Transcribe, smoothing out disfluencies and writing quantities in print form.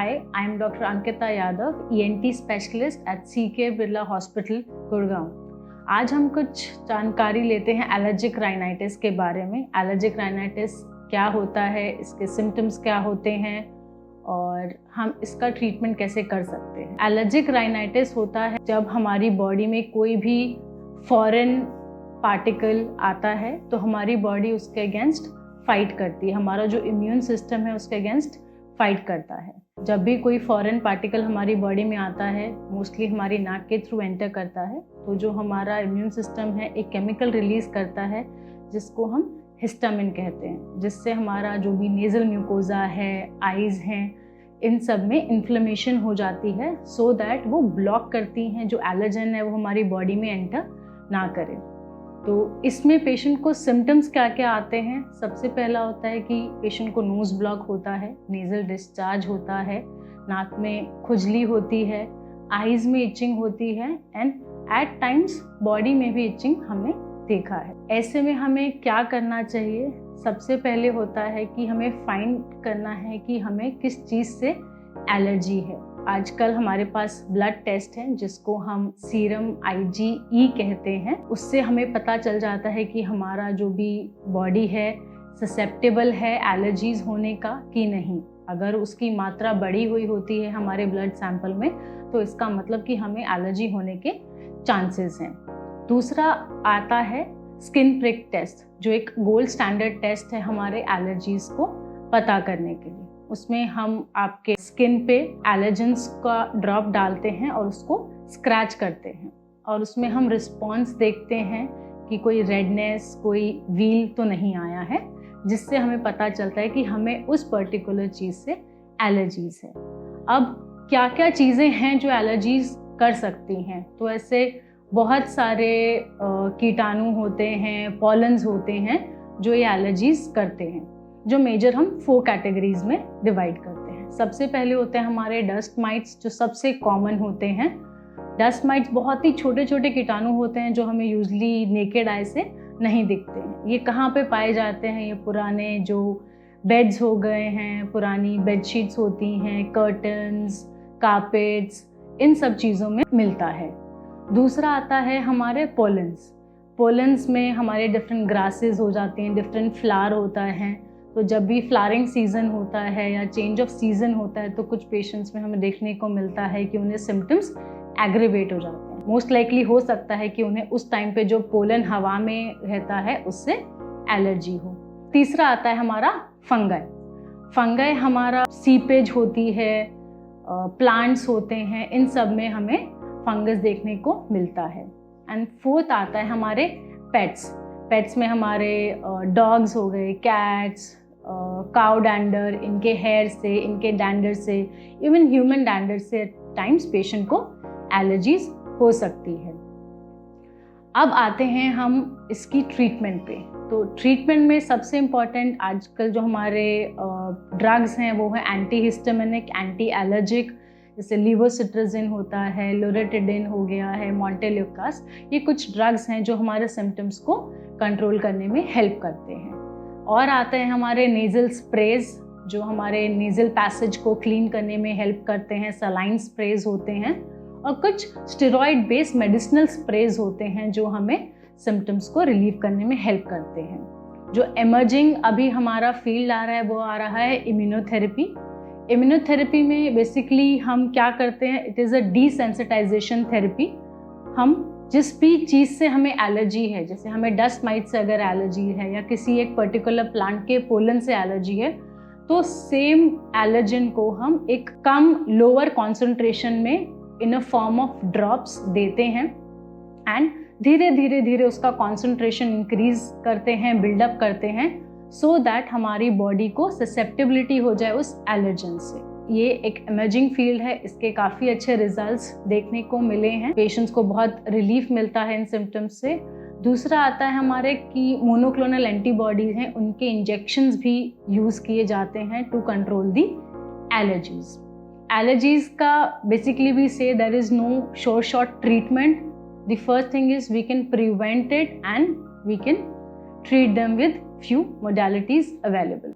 Hi, I am Dr. Ankita Yadav, ENT specialist at CK Birla Hospital, Gurgaon. आज हम कुछ जानकारी लेते हैं एलर्जिक राइनाइटिस के बारे में। एलर्जिक राइनाइटिस क्या होता है, इसके सिम्टम्स क्या होते हैं और हम इसका ट्रीटमेंट कैसे कर सकते हैं। एलर्जिक राइनाइटिस होता है जब हमारी बॉडी में कोई भी फॉरेन पार्टिकल आता है तो हमारी बॉडी उसके अगेंस्ट फाइट करती है। हमारा जो इम्यून सिस्टम है उसके अगेंस्ट फाइट करता है। जब भी कोई फॉरेन पार्टिकल हमारी बॉडी में आता है, मोस्टली हमारी नाक के थ्रू एंटर करता है, तो जो हमारा इम्यून सिस्टम है एक केमिकल रिलीज करता है जिसको हम हिस्टामिन कहते हैं, जिससे हमारा जो भी नेजल म्यूकोजा है, आईज हैं, इन सब में इन्फ्लेमेशन हो जाती है, सो दैट वो ब्लॉक करती हैं जो एलर्जन है वो हमारी बॉडी में एंटर ना करे। तो इसमें पेशेंट को सिम्टम्स क्या क्या आते हैं। सबसे पहला होता है कि पेशेंट को नोज ब्लॉक होता है, नेजल डिस्चार्ज होता है, नाक में खुजली होती है, आईज में इचिंग होती है एंड एट टाइम्स बॉडी में भी इचिंग हमने देखा है। ऐसे में हमें क्या करना चाहिए। सबसे पहले होता है कि हमें फाइंड करना है कि हमें किस चीज़ से एलर्जी है। आजकल हमारे पास ब्लड टेस्ट है जिसको हम सीरम IgE कहते हैं। उससे हमें पता चल जाता है कि हमारा जो भी बॉडी है ससेप्टेबल है एलर्जीज होने का कि नहीं। अगर उसकी मात्रा बढ़ी हुई होती है हमारे ब्लड सैंपल में तो इसका मतलब कि हमें एलर्जी होने के चांसेस हैं। दूसरा आता है स्किन प्रिक टेस्ट, जो एक गोल्ड स्टैंडर्ड टेस्ट है हमारे एलर्जीज को पता करने के लिए। उसमें हम आपके स्किन पे एलर्जेंस का ड्रॉप डालते हैं और उसको स्क्रैच करते हैं और उसमें हम रिस्पॉन्स देखते हैं कि कोई रेडनेस, कोई व्हील तो नहीं आया है, जिससे हमें पता चलता है कि हमें उस पर्टिकुलर चीज़ से एलर्जीज है। अब क्या क्या चीज़ें हैं जो एलर्जीज कर सकती हैं, तो ऐसे बहुत सारे कीटाणु होते हैं, पॉलन्स होते हैं जो ये एलर्जीज करते हैं, जो मेजर हम 4 कैटेगरीज में डिवाइड करते हैं। सबसे पहले होते हैं हमारे डस्ट माइट्स, जो सबसे कॉमन होते हैं। डस्ट माइट्स बहुत ही छोटे छोटे कीटाणु होते हैं जो हमें यूजली नेकेड आई से नहीं दिखते हैं। ये कहाँ पे पाए जाते हैं? ये पुराने जो बेड्स हो गए हैं, पुरानी बेडशीट्स होती हैं, कर्टन्स, कारपेट्स, इन सब चीज़ों में मिलता है। दूसरा आता है हमारे पोलन्स। पोलन्स में हमारे डिफरेंट ग्रासेस हो जाती हैं, डिफरेंट फ्लावर होता है। तो जब भी फ्लावरिंग सीजन होता है या चेंज ऑफ सीजन होता है तो कुछ पेशेंट्स में हमें देखने को मिलता है कि उन्हें सिम्टम्स एग्रीवेट हो जाते हैं। मोस्ट लाइकली हो सकता है कि उन्हें उस टाइम पे जो पोलन हवा में रहता है उससे एलर्जी हो। तीसरा आता है हमारा फंगाई। फंगाई हमारा सीपेज होती है, प्लांट्स होते हैं, इन सब में हमें फंगस देखने को मिलता है। एंड फोर्थ आता है हमारे पेट्स। पेट्स में हमारे डॉग्स हो गए, कैट्स, काउ डैंडर, इनके हेयर से, इनके डैंडर से, इवन ह्यूमन डैंडर से टाइम्स पेशेंट को एलर्जीज हो सकती है। अब आते हैं हम इसकी ट्रीटमेंट पे। तो ट्रीटमेंट में सबसे इम्पॉर्टेंट आजकल जो हमारे ड्रग्स हैं वो है एंटीहिस्टामिनिक, एंटी एलर्जिक, जैसे लीवोसिट्राजिन होता है, लोरेटिडिन हो गया है, मोंटेल्यूकास। ये कुछ ड्रग्स हैं जो हमारे सिम्टम्स को कंट्रोल करने में हेल्प करते हैं। और आते हैं हमारे नेज़ल स्प्रेज, जो हमारे नेज़ल पैसेज को क्लीन करने में हेल्प करते हैं। सलाइन स्प्रेज होते हैं और कुछ स्टेरॉइड बेस्ड मेडिसिनल स्प्रेज होते हैं जो हमें सिम्टम्स को रिलीव करने में हेल्प करते हैं। जो एमर्जिंग अभी हमारा फील्ड आ रहा है वो आ रहा है इम्यूनोथेरेपी। इम्यूनोथेरेपी में बेसिकली हम क्या करते हैं, it is a desensitization therapy. हम जिस भी चीज़ से हमें एलर्जी है, जैसे हमें डस्ट माइट से अगर एलर्जी है या किसी एक पर्टिकुलर प्लांट के पोलन से एलर्जी है, तो सेम एलर्जन को हम एक कम लोअर कॉन्सेंट्रेशन में इन अ फॉर्म ऑफ ड्रॉप्स देते हैं एंड धीरे धीरे धीरे उसका कॉन्सेंट्रेशन इंक्रीज करते हैं, बिल्डअप करते हैं, सो दैट हमारी बॉडी को ससेप्टेबिलिटी हो जाए उस एलर्जन से। ये एक इमर्जिंग फील्ड है, इसके काफ़ी अच्छे रिजल्ट्स देखने को मिले हैं। पेशेंट्स को बहुत रिलीफ मिलता है इन सिम्टम्स से। दूसरा आता है हमारे कि मोनोक्लोनल एंटीबॉडीज हैं, उनके इंजेक्शंस भी यूज़ किए जाते हैं to control the allergies. Allergies का basically we say there is no sure shot treatment. The first thing is we can prevent it and we can treat them with few modalities available.